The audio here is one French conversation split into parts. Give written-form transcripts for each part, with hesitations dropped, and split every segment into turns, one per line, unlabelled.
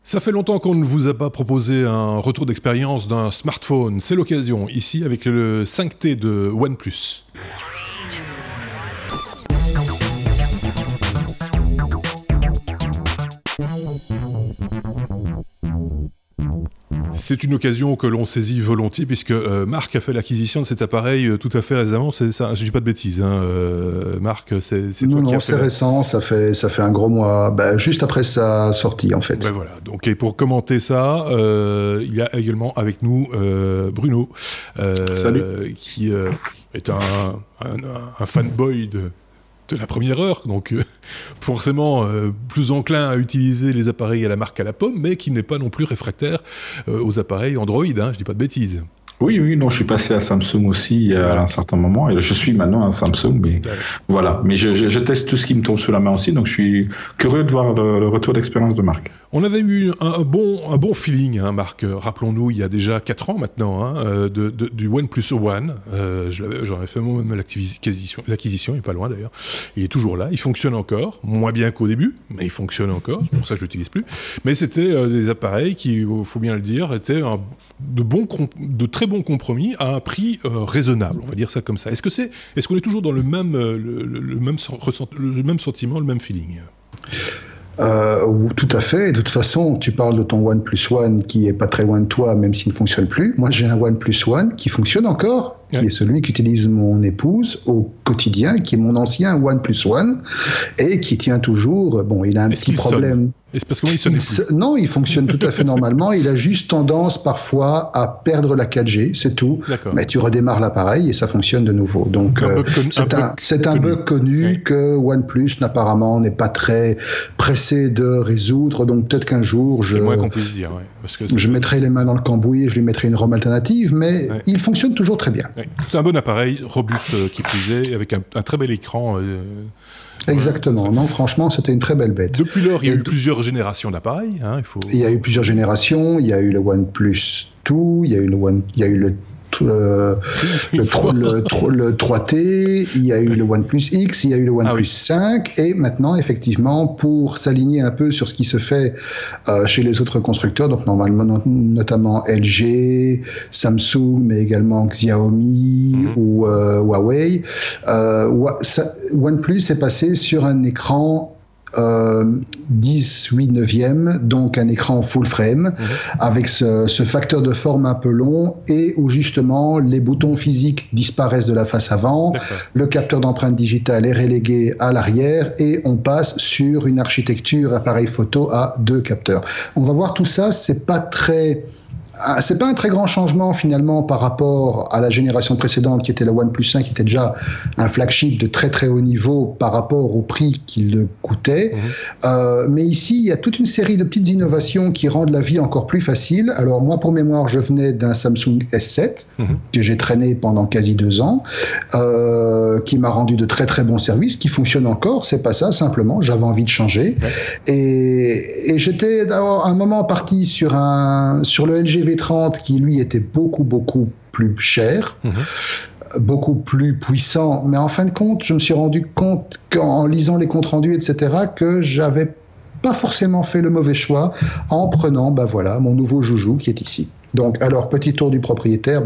Ça fait longtemps qu'on ne vous a pas proposé un retour d'expérience d'un smartphone. C'est l'occasion, ici, avec le 5T de OnePlus. C'est une occasion que l'on saisit volontiers puisque Marc a fait l'acquisition de cet appareil tout à fait récemment. C'est ça, je dis pas de bêtises, hein, Marc. C'est toi qui as fait.
Non, c'est récent. Ça fait un gros mois, juste après sa sortie en fait.
Ouais, voilà. Donc, et pour commenter ça, il y a également avec nous Bruno, qui est un fanboy de la première heure, donc forcément plus enclin à utiliser les appareils à la marque à la pomme, mais qui n'est pas non plus réfractaire aux appareils Android, hein, je dis pas de bêtises.
Oui, non, je suis passé à Samsung aussi à un certain moment, et je suis maintenant à Samsung, mais voilà. Mais je teste tout ce qui me tombe sous la main aussi, donc je suis curieux de voir le retour d'expérience de Marc.
On avait eu un bon feeling, hein, Marc. Rappelons-nous, il y a déjà 4 ans maintenant, hein, du OnePlus One. J'en avais fait moi-même l'acquisition, il n'est pas loin d'ailleurs. Il est toujours là, il fonctionne encore, moins bien qu'au début, mais il fonctionne encore, c'est pour ça que je ne l'utilise plus. Mais c'était des appareils qui, il faut bien le dire, étaient de très bons compromis à un prix raisonnable, on va dire ça comme ça. Est-ce qu'on est toujours dans le même sentiment, le même feeling ?
Tout à fait. Et de toute façon, tu parles de ton OnePlus One qui est pas très loin de toi, même s'il ne fonctionne plus. Moi, j'ai un OnePlus One qui fonctionne encore, qui est celui qu'utilise mon épouse au quotidien, qui est mon ancien OnePlus One, et qui tient toujours. Bon, il a un petit problème.
Et c'est parce que il sonne plus.
Non, il fonctionne tout à fait normalement. Il a juste tendance parfois à perdre la 4G, c'est tout.
D'accord.
Mais tu redémarres l'appareil et ça fonctionne de nouveau. Donc c'est un bug connu que OnePlus apparemment n'est pas très pressé de résoudre. Donc peut-être qu'un jour
c'est moins qu'on puisse dire. Parce que
je mettrai les mains dans le cambouis et je lui mettrai une ROM alternative, mais il fonctionne toujours très bien.
C'est un bon appareil, robuste qui plus est, avec un très bel écran.
Exactement. Non, franchement, c'était une très belle bête.
Depuis lors, il y a eu plusieurs générations d'appareils. Hein,
il y a eu plusieurs générations. Il y a eu le OnePlus 2, il y a eu le 3T, il y a eu le OnePlus X, il y a eu le OnePlus 5, et maintenant, effectivement, pour s'aligner un peu sur ce qui se fait chez les autres constructeurs, donc normalement, notamment LG, Samsung, mais également Xiaomi ou Huawei, OnePlus est passé sur un écran 10/8/9, donc un écran full frame avec ce facteur de forme un peu long et où justement les boutons physiques disparaissent de la face avant.
D'accord.
Le capteur d'empreinte digitale est relégué à l'arrière et on passe sur une architecture appareil photo à 2 capteurs. On va voir tout ça, c'est pas un très grand changement finalement par rapport à la génération précédente qui était la OnePlus 5, qui était déjà un flagship de très très haut niveau par rapport au prix qu'il coûtait. Mais ici, il y a toute une série de petites innovations qui rendent la vie encore plus facile. Alors moi, pour mémoire, je venais d'un Samsung S7 que j'ai traîné pendant quasi 2 ans, qui m'a rendu de très très bons services, qui fonctionne encore. C'est pas ça, simplement, j'avais envie de changer. Et j'étais à un moment parti sur le LG V30 qui lui était beaucoup plus cher, beaucoup plus puissant, mais en fin de compte je me suis rendu compte qu'en lisant les comptes rendus etc que j'avais pas forcément fait le mauvais choix en prenant mon nouveau joujou qui est ici. Donc, alors, petit tour du propriétaire,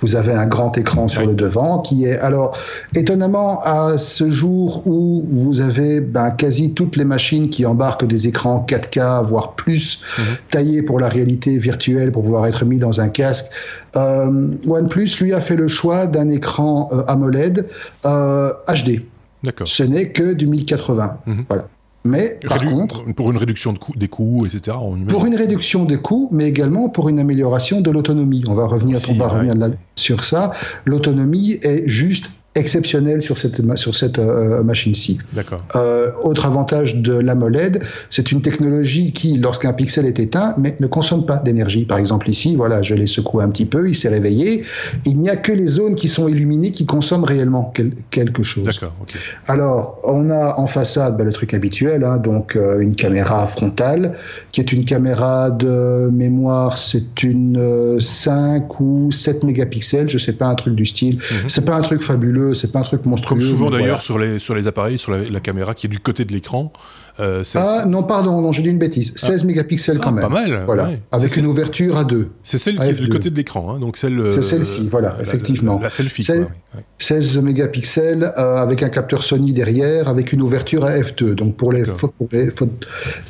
vous avez un grand écran sur le devant qui est, alors, étonnamment, à ce jour où vous avez quasi toutes les machines qui embarquent des écrans 4K, voire plus, taillés pour la réalité virtuelle, pour pouvoir être mis dans un casque, OnePlus, lui, a fait le choix d'un écran AMOLED HD.
D'accord.
Ce n'est que du 1080. Voilà. Mais par contre,
pour une réduction des coûts, etc.
Pour une réduction des coûts, mais également pour une amélioration de l'autonomie. On va revenir, sur ça. L'autonomie est juste exceptionnelle sur cette machine-ci.
D'accord.
Autre avantage de l'AMOLED, c'est une technologie qui, lorsqu'un pixel est éteint, ne consomme pas d'énergie. Par exemple ici, je l'ai secoué un petit peu, il s'est réveillé. Il n'y a que les zones qui sont illuminées qui consomment réellement quelque chose.
D'accord, ok.
Alors, on a en façade le truc habituel, donc une caméra frontale, qui est une caméra de mémoire, c'est une 5 ou 7 mégapixels, je sais pas, un truc du style. C'est pas un truc fabuleux, c'est pas un truc monstrueux.
Comme souvent d'ailleurs sur les appareils, sur la caméra qui est du côté de l'écran,
non, pardon, non, je dis une bêtise. 16 mégapixels quand même.
Pas mal.
Voilà,
ouais.
avec une ouverture à 2.
C'est celle qui est du côté de l'écran, hein, donc celle.
C'est celle-ci, voilà, effectivement.
La selfie.
16 mégapixels avec un capteur Sony derrière, avec une ouverture à f2. Donc pour les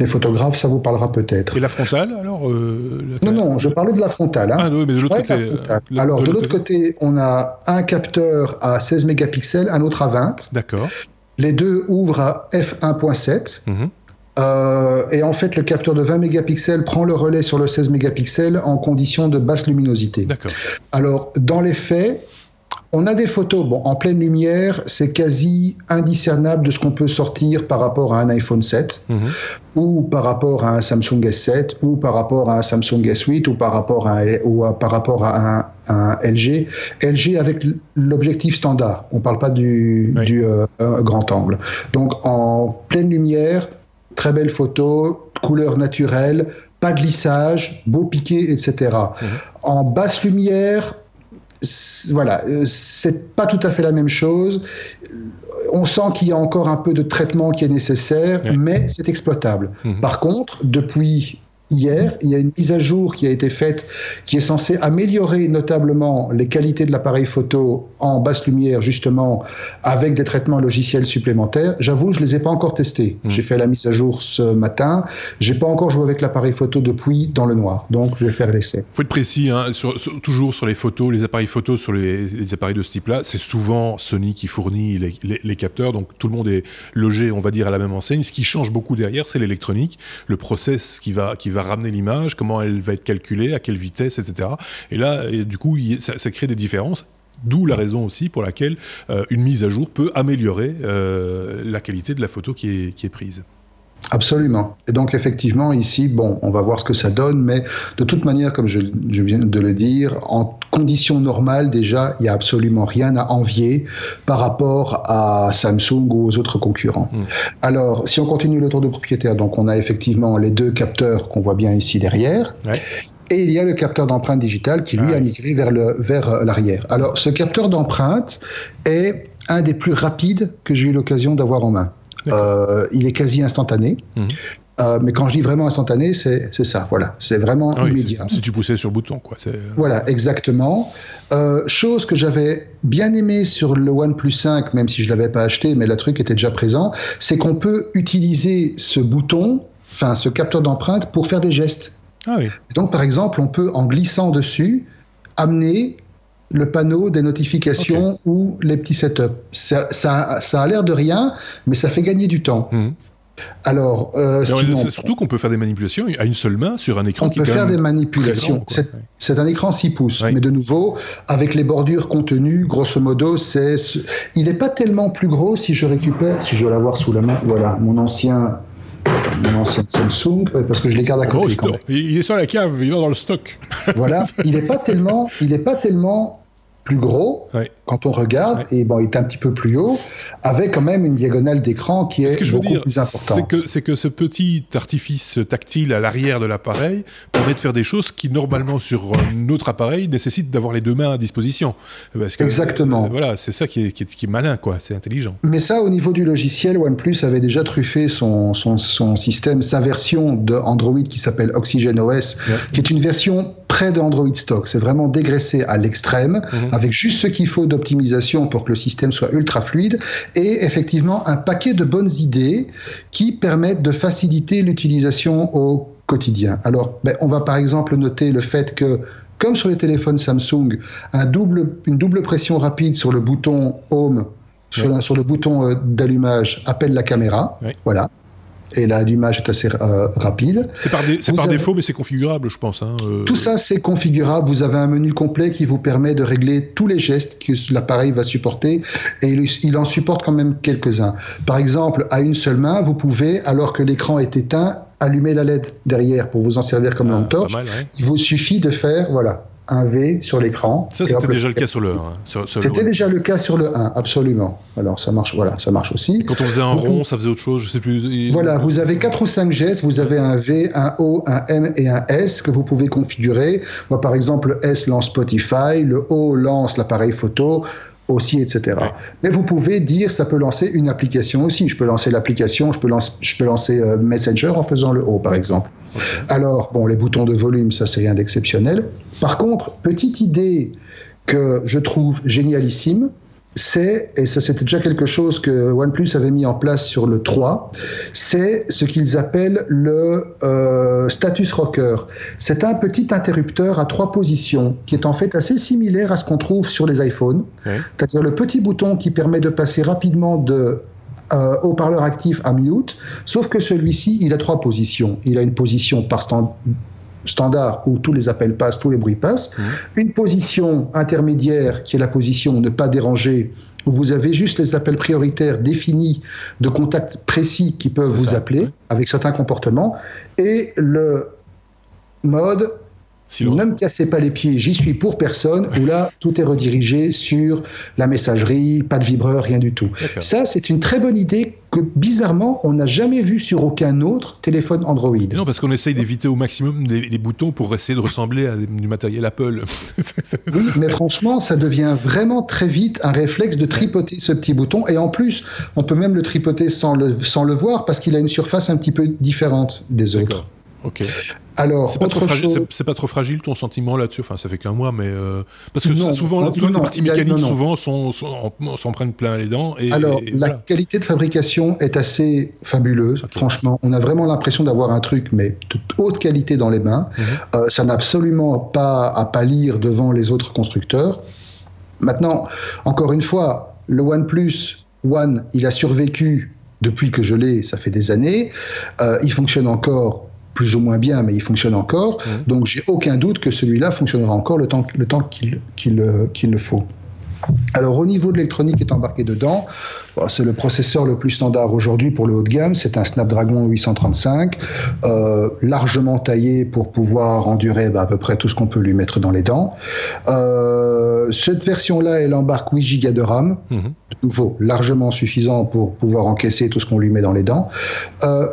photographes, ça vous parlera peut-être.
Et la frontale, alors
Non, je parlais de la frontale. Hein.
Ah oui, mais de l'autre côté.
Alors de l'autre côté, on a un capteur à 16 mégapixels, un autre à 20.
D'accord.
Les deux ouvrent à f1.7. Et en fait, le capteur de 20 mégapixels prend le relais sur le 16 mégapixels en conditions de basse luminosité.
D'accord.
Alors, dans les faits, on a des photos, en pleine lumière, c'est quasi indiscernable de ce qu'on peut sortir par rapport à un iPhone 7, ou par rapport à un Samsung S7, ou par rapport à un Samsung S8, ou par rapport à un LG. LG avec l'objectif standard, on ne parle pas du grand angle. Donc en pleine lumière, très belle photo, couleur naturelle, pas de lissage, beau piqué, etc. En basse lumière, voilà, c'est pas tout à fait la même chose. On sent qu'il y a encore un peu de traitement qui est nécessaire, mais c'est exploitable. Par contre, depuis hier, il y a une mise à jour qui a été faite, qui est censée améliorer notablement les qualités de l'appareil photo en basse lumière, justement, avec des traitements logiciels supplémentaires. J'avoue, je les ai pas encore testés. J'ai fait la mise à jour ce matin. J'ai pas encore joué avec l'appareil photo depuis dans le noir. Donc, je vais faire l'essai.
Faut être précis, hein, toujours sur les photos, les appareils photos sur les appareils de ce type-là, c'est souvent Sony qui fournit les capteurs. Donc, tout le monde est logé, on va dire, à la même enseigne. Ce qui change beaucoup derrière, c'est l'électronique, le process qui va ramener l'image, comment elle va être calculée, à quelle vitesse, etc. Et là, du coup, ça crée des différences. D'où la raison aussi pour laquelle une mise à jour peut améliorer la qualité de la photo qui est prise.
Absolument. Et donc effectivement ici, on va voir ce que ça donne, mais de toute manière, comme je viens de le dire, en conditions normales déjà, il n'y a absolument rien à envier par rapport à Samsung ou aux autres concurrents. Alors, si on continue le tour de propriétaire, donc on a effectivement les deux capteurs qu'on voit bien ici derrière. Et il y a le capteur d'empreinte digitale qui, lui, a migré vers l'arrière. Alors, ce capteur d'empreinte est un des plus rapides que j'ai eu l'occasion d'avoir en main. Il est quasi instantané. Mais quand je dis vraiment instantané, c'est ça, voilà. C'est vraiment immédiat.
Si tu poussais sur le bouton, quoi.
Voilà, exactement. Chose que j'avais bien aimé sur le OnePlus 5, même si je ne l'avais pas acheté, mais le truc était déjà présent, c'est qu'on peut utiliser ce bouton, enfin ce capteur d'empreinte, pour faire des gestes. Donc, par exemple, on peut, en glissant dessus, amener le panneau des notifications ou les petits setups. Ça a l'air de rien, mais ça fait gagner du temps. Alors,
c'est surtout qu'on peut faire des manipulations à une seule main sur un écran
on peut faire des manipulations. C'est un écran 6 pouces, mais de nouveau, avec les bordures contenues, grosso modo, il n'est pas tellement plus gros si je récupère, si je dois l'avoir sous la main, voilà, mon ancien Samsung, parce que je les garde à côté. Quand même.
Il est sur la cave, il va dans le stock.
Voilà, il n'est pas tellement plus gros quand on regarde, et il est un petit peu plus haut, avec quand même une diagonale d'écran qui est beaucoup plus importante.
C'est que ce petit artifice tactile à l'arrière de l'appareil permet de faire des choses qui, normalement, sur un autre appareil, nécessitent d'avoir les deux mains à disposition. Parce que,
exactement.
Voilà, c'est ça qui est malin, quoi. C'est intelligent.
Mais ça, au niveau du logiciel, OnePlus avait déjà truffé son système, sa version d'Android qui s'appelle OxygenOS, qui est une version près d'Android stock. C'est vraiment dégraissé à l'extrême, avec juste ce qu'il faut d'optimisation pour que le système soit ultra fluide, et effectivement un paquet de bonnes idées qui permettent de faciliter l'utilisation au quotidien. Alors, on va par exemple noter le fait que, comme sur les téléphones Samsung, une double pression rapide sur le bouton Home, sur le bouton d'allumage, appelle la caméra. Voilà. Et là, l'image est assez rapide.
C'est par défaut, mais c'est configurable, je pense.
Tout ça, c'est configurable. Vous avez un menu complet qui vous permet de régler tous les gestes que l'appareil va supporter, et il en supporte quand même quelques-uns. Par exemple, à une seule main, vous pouvez, alors que l'écran est éteint, allumer la LED derrière pour vous en servir comme lampe torche. Il vous suffit de faire, un V sur l'écran.
Ça, c'était déjà le cas sur le 1.
C'était déjà le cas sur le 1, absolument. Alors, ça marche aussi.
Et quand on faisait un rond, ça faisait autre chose, je sais plus.
Voilà, vous avez 4 ou 5 gestes, vous avez un V, un O, un M et un S que vous pouvez configurer. Moi, par exemple, le S lance Spotify, le O lance l'appareil photo. aussi, etc.
Ouais.
Mais vous pouvez dire, ça peut lancer une application aussi. Je peux lancer l'application, je peux lancer Messenger en faisant le haut, par exemple.
Okay.
Alors, bon, les boutons de volume, ça, c'est rien d'exceptionnel. Par contre, petite idée que je trouve génialissime, et ça c'était déjà quelque chose que OnePlus avait mis en place sur le 3, c'est ce qu'ils appellent le status rocker. C'est un petit interrupteur à 3 positions qui est en fait assez similaire à ce qu'on trouve sur les iPhones. Ouais. C'est-à-dire le petit bouton qui permet de passer rapidement de haut-parleur actif à mute, sauf que celui-ci, il a 3 positions. Il a une position par standard où tous les appels passent, tous les bruits passent. Une position intermédiaire qui est la position ne pas déranger, où vous avez juste les appels prioritaires définis de contacts précis qui peuvent vous appeler avec certains comportements. Et le mode ne me cassez pas les pieds, j'y suis pour personne, où là, tout est redirigé sur la messagerie, pas de vibreur, rien du tout. Ça, c'est une très bonne idée que, bizarrement, on n'a jamais vue sur aucun autre téléphone Android.
Et non, parce qu'on essaye d'éviter au maximum les boutons pour essayer de ressembler à du matériel Apple.
Oui, mais franchement, ça devient vraiment très vite un réflexe de tripoter ce petit bouton. Et en plus, on peut même le tripoter sans le voir, parce qu'il a une surface un petit peu différente des autres.
Ok.
Alors,
c'est pas trop fragile ton sentiment là-dessus. Enfin, ça fait qu'un mois, mais parce que souvent, toutes les parties mécaniques souvent s'en prennent plein les dents.
Alors, la qualité de fabrication est assez fabuleuse. Franchement, on a vraiment l'impression d'avoir un truc, mais de haute qualité dans les mains. Ça n'a absolument pas à pâlir devant les autres constructeurs. Maintenant, encore une fois, le OnePlus One, il a survécu depuis que je l'ai. Ça fait des années. Il fonctionne encore plus ou moins bien, mais il fonctionne encore. Donc, j'ai aucun doute que celui-là fonctionnera encore le temps qu'il le faut. Alors, au niveau de l'électronique qui est embarqué dedans, c'est le processeur le plus standard aujourd'hui pour le haut de gamme. C'est un Snapdragon 835, largement taillé pour pouvoir endurer à peu près tout ce qu'on peut lui mettre dans les dents. Cette version-là, elle embarque 8 Go de RAM. De nouveau, largement suffisant pour pouvoir encaisser tout ce qu'on lui met dans les dents.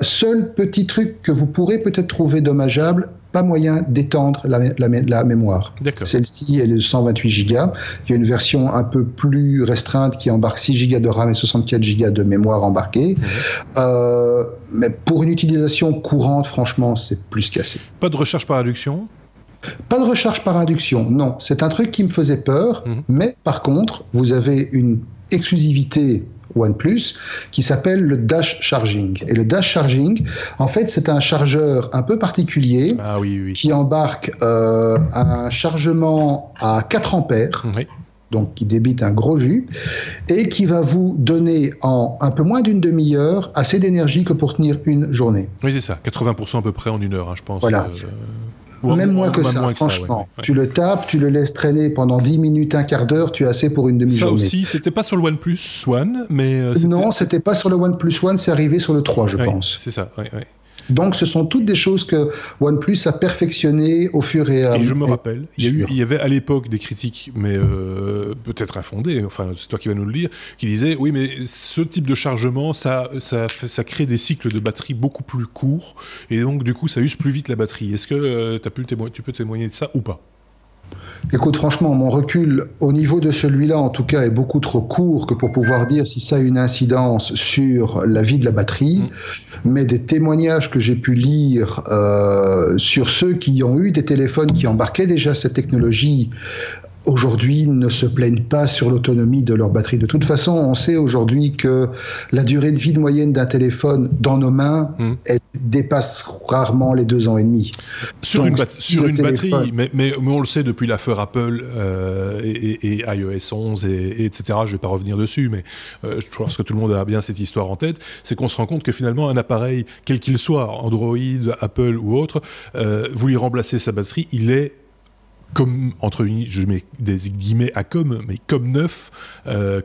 Seul petit truc que vous pourrez peut-être trouver dommageable, pas moyen d'étendre la mémoire. Celle-ci, elle est de 128 Go. Il y a une version un peu plus restreinte qui embarque 6 Go de RAM et 64 Go de mémoire embarquée. Mais pour une utilisation courante, franchement, c'est plus qu'assez.
Pas de recharge par induction ?
Pas de recharge par induction, non. C'est un truc qui me faisait peur, mais par contre, vous avez une exclusivité OnePlus qui s'appelle le Dash Charging. Et le Dash Charging, en fait, c'est un chargeur un peu particulier qui embarque un chargement à 4 ampères, donc qui débite un gros jus, et qui va vous donner en un peu moins d'une demi-heure assez d'énergie que pour tenir une journée.
Oui, c'est ça. 80% à peu près en une heure, je pense.
Voilà. Même moins que ça, franchement. Tu le tapes, tu le laisses traîner pendant 10 minutes, un quart d'heure, tu as assez pour une demi-journée.
Ça aussi, c'était pas sur le OnePlus One, mais...
non, c'était pas sur le OnePlus One, c'est arrivé sur le 3, je pense.
C'est ça, oui.
Donc, ce sont toutes des choses que OnePlus a perfectionnées au fur et à mesure.
Et je me rappelle, il y avait à l'époque des critiques, mais peut-être infondées, enfin, c'est toi qui vas nous le dire, qui disaient, oui, mais ce type de chargement, ça crée des cycles de batterie beaucoup plus courts, et donc, du coup, ça use plus vite la batterie. Est-ce que tu peux témoigner de ça ou pas ?
Écoute, franchement, mon recul au niveau de celui-là, en tout cas, est beaucoup trop court que pour pouvoir dire si ça a une incidence sur la vie de la batterie. Mais des témoignages que j'ai pu lire sur ceux qui ont eu des téléphones qui embarquaient déjà cette technologie, aujourd'hui, ne se plaignent pas sur l'autonomie de leur batterie. De toute façon, on sait aujourd'hui que la durée de vie moyenne d'un téléphone dans nos mains, elle dépasse rarement les 2 ans et demi.
Sur une batterie, mais on le sait depuis l'affaire Apple et iOS 11, etc. Je ne vais pas revenir dessus, mais je pense que tout le monde a bien cette histoire en tête. C'est qu'on se rend compte que finalement, un appareil, quel qu'il soit, Android, Apple ou autre, vous lui remplacez sa batterie, il est comme, entre guillemets, je mets des guillemets à mais comme neuf,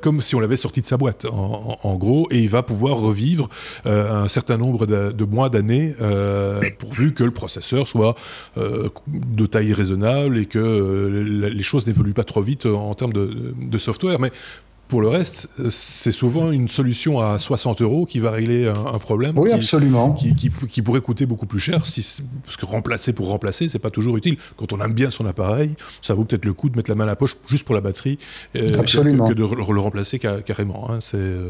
comme si on l'avait sorti de sa boîte, en gros, et il va pouvoir revivre un certain nombre de mois, d'années, pourvu que le processeur soit de taille raisonnable et que les choses n'évoluent pas trop vite en termes de software. Mais pour le reste, c'est souvent une solution à 60 € qui va régler un problème
absolument.
Qui pourrait coûter beaucoup plus cher, parce que remplacer pour remplacer, c'est pas toujours utile. Quand on aime bien son appareil, ça vaut peut-être le coup de mettre la main à la poche juste pour la batterie, que de le remplacer carrément. Hein,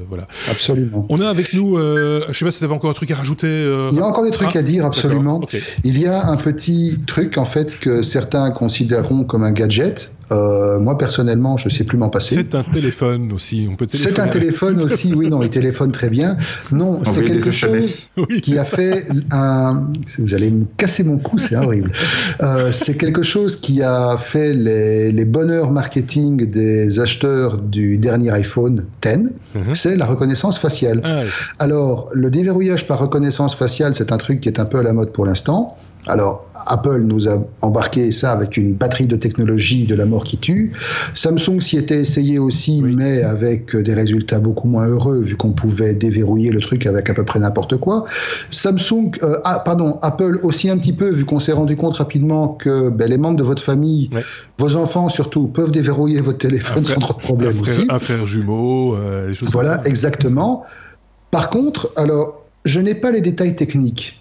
voilà.
Absolument.
On a avec nous, je sais pas si tu avais encore un truc à rajouter.
Il y a encore des trucs à dire, absolument. Okay. Il y a un petit truc, en fait, que certains considéreront comme un gadget. Moi, personnellement, je ne sais plus m'en passer.
C'est un téléphone aussi.
C'est un téléphone aussi, oui, non, il téléphone très bien. Non, c'est quelque chose qui a fait un... Vous allez me casser mon cou, c'est horrible. C'est quelque chose qui a fait les bonheurs marketing des acheteurs du dernier iPhone X. C'est la reconnaissance faciale. Ah, oui. Alors, le déverrouillage par reconnaissance faciale, c'est un truc qui est un peu à la mode pour l'instant. Alors, Apple nous a embarqué ça avec une batterie de technologie de la mort qui tue. Samsung s'y était essayé aussi, oui, mais avec des résultats beaucoup moins heureux, vu qu'on pouvait déverrouiller le truc avec à peu près n'importe quoi. Apple aussi un petit peu, vu qu'on s'est rendu compte rapidement que les membres de votre famille, oui, vos enfants surtout, peuvent déverrouiller votre téléphone sans trop de problème aussi.
Un frère jumeau, des choses
voilà,
comme ça.
Exactement. Par contre, alors, je n'ai pas les détails techniques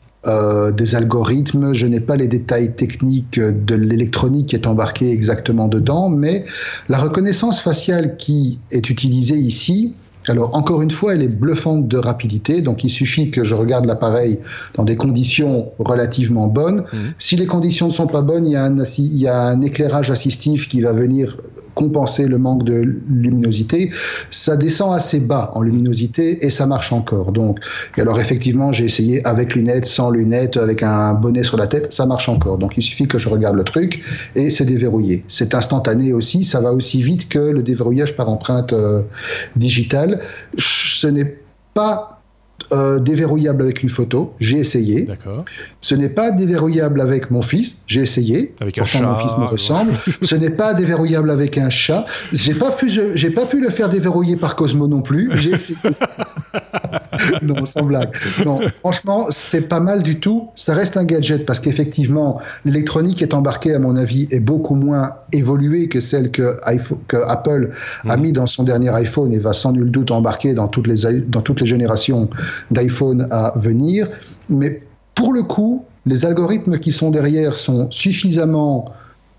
des algorithmes, je n'ai pas les détails techniques de l'électronique qui est embarquée exactement dedans, mais la reconnaissance faciale qui est utilisée ici, alors encore une fois, elle est bluffante de rapidité, donc il suffit que je regarde l'appareil dans des conditions relativement bonnes. Si les conditions ne sont pas bonnes, il y a un éclairage assistif qui va venir compenser le manque de luminosité. Ça descend assez bas en luminosité et ça marche encore. Donc, et alors effectivement, j'ai essayé avec lunettes, sans lunettes, avec un bonnet sur la tête, ça marche encore. Donc il suffit que je regarde le truc et c'est déverrouillé. C'est instantané aussi, ça va aussi vite que le déverrouillage par empreinte digitale. Ce n'est pas déverrouillable avec une photo, j'ai essayé.
D'accord.
Ce n'est pas déverrouillable avec mon fils, j'ai essayé.
Avec un chat.
Mon fils me ressemble. Ce n'est pas déverrouillable avec un chat. J'ai pas pu le faire déverrouiller par Cosmo non plus. J'ai essayé. Non, sans blague. Non, franchement, c'est pas mal du tout. Ça reste un gadget parce qu'effectivement, l'électronique est embarquée, à mon avis, est beaucoup moins évoluée que celle que Apple a mis dans son dernier iPhone et va sans nul doute embarquer dans toutes les générations d'iPhone à venir. Mais pour le coup, les algorithmes qui sont derrière sont suffisamment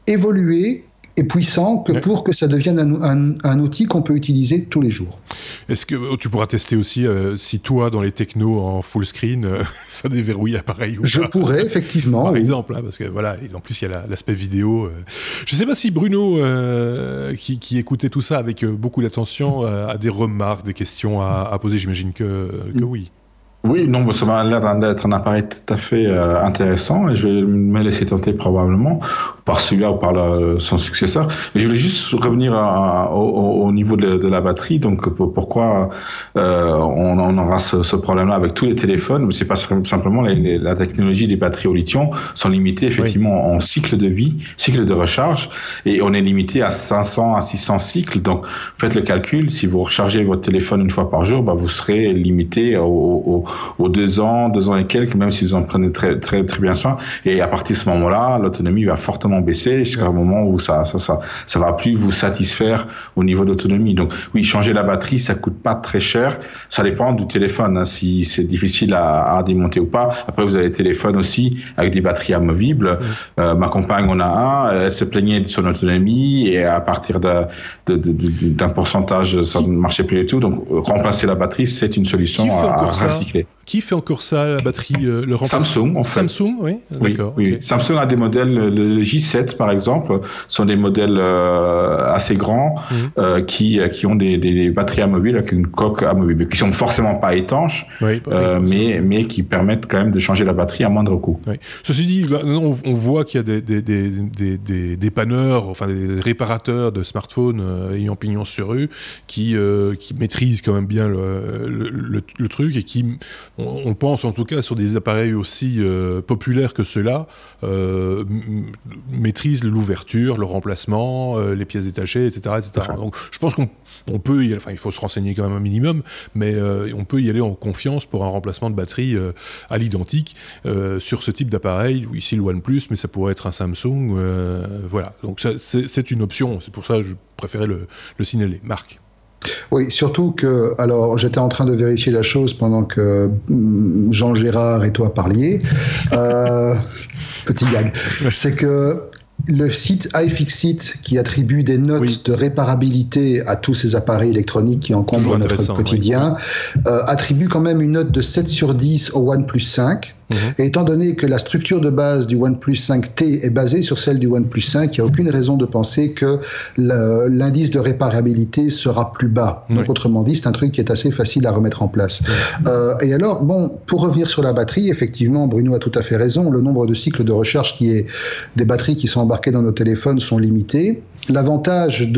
évolués et puissant que pour que ça devienne un outil qu'on peut utiliser tous les jours.
Est-ce que tu pourras tester aussi si toi, dans les technos en full screen, ça déverrouille pareil ou pas?
Je pourrais, effectivement.
Par exemple, parce que voilà, en plus il y a l'aspect vidéo. Je ne sais pas si Bruno, qui écoutait tout ça avec beaucoup d'attention, a des remarques, des questions à poser. J'imagine que oui.
Oui, non, ça m'a l'air d'être un appareil tout à fait intéressant et je vais me laisser tenter probablement par celui-là ou par son successeur. Mais je voulais juste revenir au niveau de la batterie. Donc, pourquoi on aura ce problème-là avec tous les téléphones? Mais c'est pas simplement la technologie des batteries au lithium sont limitées effectivement en cycle de vie, cycle de recharge, et on est limité à 500 à 600 cycles. Donc, faites le calcul. Si vous rechargez votre téléphone une fois par jour, vous serez limité aux 2 ans et quelques, même si vous en prenez très, très, très bien soin. Et à partir de ce moment-là, l'autonomie va fortement baisser jusqu'à un moment où ça va plus vous satisfaire au niveau d'autonomie. Donc, oui, changer la batterie, ça coûte pas très cher. Ça dépend du téléphone, hein, si c'est difficile à démonter ou pas. Après, vous avez des téléphones aussi avec des batteries amovibles. Ma compagne en a un. Elle se plaignait de son autonomie et à partir d'un pourcentage, ça ne marchait plus du tout. Donc, remplacer la batterie, c'est une solution à recycler.
Qui fait encore ça, la batterie, le remplacement?
Samsung, en fait.
Samsung, oui. D'accord.
Oui.
Okay.
Samsung a des modèles, le J7 par exemple, sont des modèles assez grands qui ont des batteries amovibles avec une coque amovible, qui sont forcément pas étanches, mais qui permettent quand même de changer la batterie à moindre coût.
Oui. Ceci dit, on voit qu'il y a des dépanneurs, enfin des réparateurs de smartphones ayant pignon sur rue qui maîtrisent quand même bien le truc et qui on pense en tout cas sur des appareils aussi populaires que ceux-là, maîtrisent l'ouverture, le remplacement, les pièces détachées, etc. Donc je pense qu'on peut y aller, enfin il faut se renseigner quand même un minimum, mais on peut y aller en confiance pour un remplacement de batterie à l'identique sur ce type d'appareil, ici le OnePlus, mais ça pourrait être un Samsung, voilà. Donc c'est une option, c'est pour ça que je préférais le signaler. Marc.
Oui, surtout que, alors j'étais en train de vérifier la chose pendant que Jean Gérard et toi parliez. Petit gag. C'est que le site iFixit, qui attribue des notes de réparabilité à tous ces appareils électroniques qui encombrent notre quotidien, attribue quand même une note de 7 sur 10 au OnePlus 5. Et étant donné que la structure de base du OnePlus 5T est basée sur celle du OnePlus 5, il n'y a aucune raison de penser que l'indice de réparabilité sera plus bas. Donc, autrement dit, c'est un truc qui est assez facile à remettre en place. Et alors, bon, pour revenir sur la batterie, effectivement, Bruno a tout à fait raison. Le nombre de cycles de recharge des batteries qui sont embarquées dans nos téléphones sont limités. L'avantage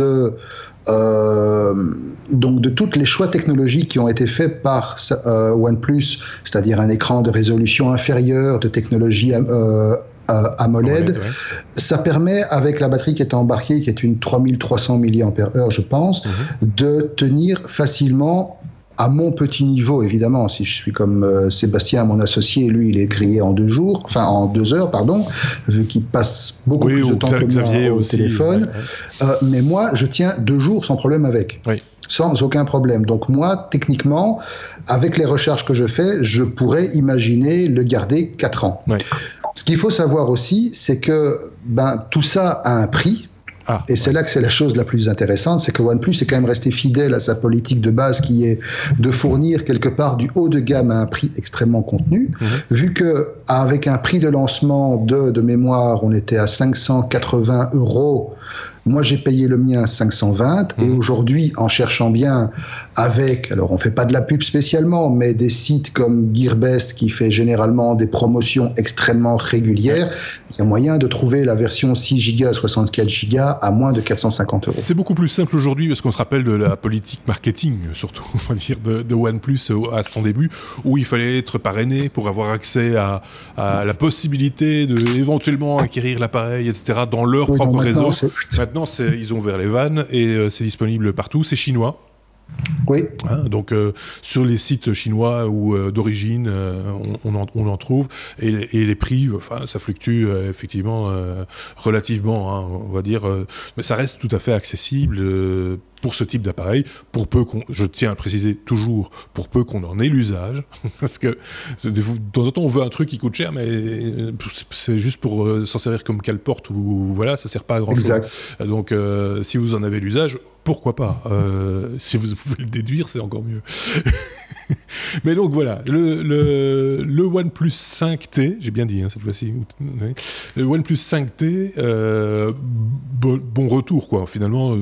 donc de tous les choix technologiques qui ont été faits par OnePlus, c'est-à-dire un écran de résolution inférieure, de technologie AMOLED, ça permet, avec la batterie qui est embarquée, qui est une 3300 mAh, je pense, de tenir facilement à mon petit niveau, évidemment. Si je suis comme Sébastien, mon associé, lui, il est grillé en 2 heures, vu qu'il passe beaucoup plus de temps que moi au téléphone. Mais moi, je tiens 2 jours sans problème avec. Sans aucun problème. Donc moi, techniquement, avec les recherches que je fais, je pourrais imaginer le garder 4 ans. Ce qu'il faut savoir aussi, c'est que tout ça a un prix. Et c'est là que c'est la chose la plus intéressante, c'est que OnePlus est quand même resté fidèle à sa politique de base qui est de fournir quelque part du haut de gamme à un prix extrêmement contenu. Vu que avec un prix de lancement de mémoire, on était à 580 €. Moi, j'ai payé le mien 520 et aujourd'hui, en cherchant bien alors on fait pas de la pub spécialement, mais des sites comme Gearbest qui fait généralement des promotions extrêmement régulières, il y a moyen de trouver la version 6 Go, 64 Go à moins de 450 €.
C'est beaucoup plus simple aujourd'hui parce qu'on se rappelle de la politique marketing, surtout, on va dire, de OnePlus à son début, où il fallait être parrainé pour avoir accès à la possibilité de éventuellement acquérir l'appareil, etc., dans leur propre réseau. Maintenant, ils ont ouvert les vannes et c'est disponible partout. C'est chinois. Donc sur les sites chinois ou d'origine, on en trouve et les prix, ça fluctue effectivement relativement, on va dire, mais ça reste tout à fait accessible pour ce type d'appareil, je tiens à préciser toujours, pour peu qu'on en ait l'usage, parce que de temps en temps on veut un truc qui coûte cher, mais c'est juste pour s'en servir comme cale-porte ou voilà, ça sert pas à grand chose. Donc si vous en avez l'usage, pourquoi pas, si vous pouvez le déduire, c'est encore mieux. Mais donc voilà, le OnePlus 5T, j'ai bien dit cette fois-ci, le OnePlus 5T, bon retour quoi, finalement.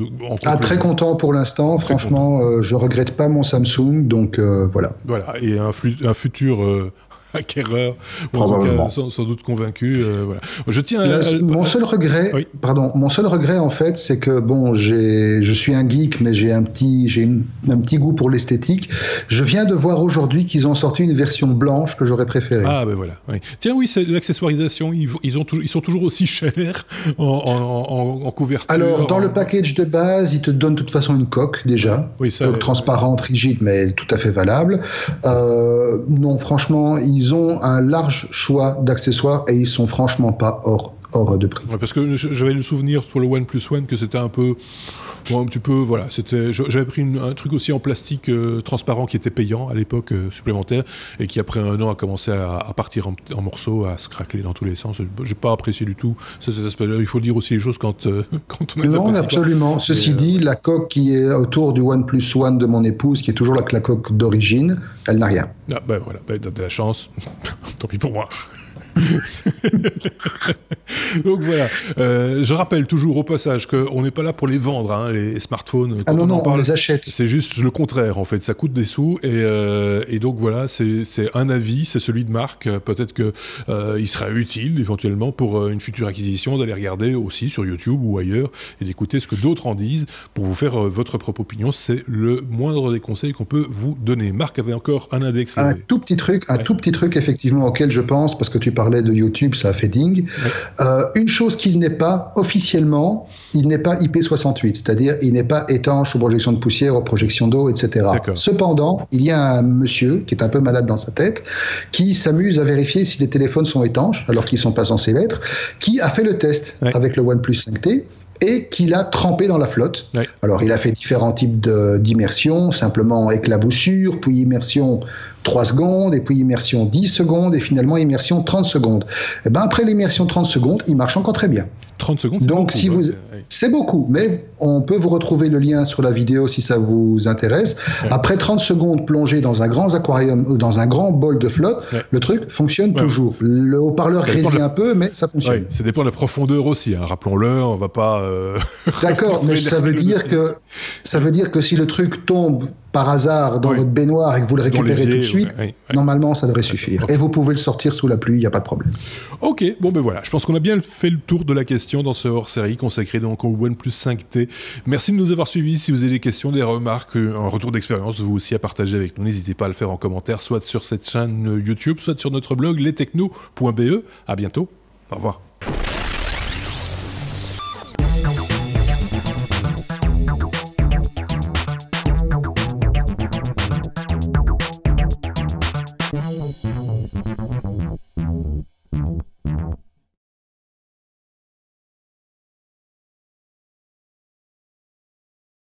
Très content pour l'instant, franchement, je regrette pas mon Samsung, donc voilà.
Voilà, et un futur acquéreur, ou en tout cas sans doute convaincu. Voilà. Je tiens
mon seul regret en fait, c'est que je suis un geek, mais j'ai un petit goût pour l'esthétique. Je viens de voir aujourd'hui qu'ils ont sorti une version blanche que j'aurais préférée.
Ah ben voilà. Tiens, c'est l'accessoirisation. Ils sont toujours aussi chers en couverture.
Alors dans le package de base, ils te donnent de toute façon une coque déjà, coque transparente, rigide, mais tout à fait valable. Non, franchement, ils ont un large choix d'accessoires et ils sont franchement pas hors de prix.
Parce que j'avais le souvenir pour le OnePlus One que c'était un peu... un petit peu, voilà, j'avais pris un truc aussi en plastique transparent qui était payant à l'époque, supplémentaire, et qui après 1 an a commencé à partir en morceaux, à se craqueler dans tous les sens. J'ai pas apprécié du tout cet aspect-là. Il faut dire aussi les choses quand on les apprécie.
Non, absolument. Ceci dit, la coque qui est autour du OnePlus One de mon épouse, qui est toujours la coque d'origine, elle n'a rien.
Ah, voilà, t'as de la chance. Tant pis pour moi. Donc voilà, je rappelle toujours au passage qu'on n'est pas là pour les vendre, les smartphones.
On les achète.
C'est juste le contraire en fait, ça coûte des sous et donc voilà, c'est un avis, c'est celui de Marc. Peut-être que il sera utile éventuellement pour une future acquisition d'aller regarder aussi sur YouTube ou ailleurs et d'écouter ce que d'autres en disent pour vous faire votre propre opinion. C'est le moindre des conseils qu'on peut vous donner. Marc avait encore un index.
Un tout petit truc effectivement auquel je pense parce que tu parlais de YouTube, ça a fait ding. Une chose qu'il n'est pas officiellement, il n'est pas IP68, c'est-à-dire il n'est pas étanche aux projections de poussière, aux projections d'eau, etc. Cependant, il y a un monsieur qui est un peu malade dans sa tête, qui s'amuse à vérifier si les téléphones sont étanches, alors qu'ils ne sont pas censés l'être, qui a fait le test avec le OnePlus 5T. et qu'il a trempé dans la flotte.
Ouais.
Alors, il a fait différents types d'immersion, simplement éclaboussure, puis immersion 3 secondes, et puis immersion 10 secondes, et finalement immersion 30 secondes. Et ben après l'immersion 30 secondes, il marche encore très bien.
30 secondes, c'est
Donc,
beaucoup,
si vous...
ouais.
C'est beaucoup, mais on peut vous retrouver le lien sur la vidéo si ça vous intéresse.
Ouais.
Après 30 secondes plongé dans un grand aquarium ou dans un grand bol de flotte, le truc fonctionne toujours. Le haut-parleur grésille un peu, mais ça fonctionne.
Ouais, ça dépend de la profondeur aussi, hein. Rappelons-le, on va pas...
D'accord, mais ça veut dire que si le truc tombe par hasard dans votre baignoire et que vous le récupérez tout de suite, normalement ça devrait suffire. Okay. Et vous pouvez le sortir sous la pluie, il n'y a pas de problème.
Ok, bon ben voilà, je pense qu'on a bien fait le tour de la question dans ce hors-série consacré donc au OnePlus 5T. Merci de nous avoir suivis. Si vous avez des questions, des remarques, un retour d'expérience, vous aussi à partager avec nous, n'hésitez pas à le faire en commentaire, soit sur cette chaîne YouTube, soit sur notre blog lestechno.be. À bientôt, au revoir.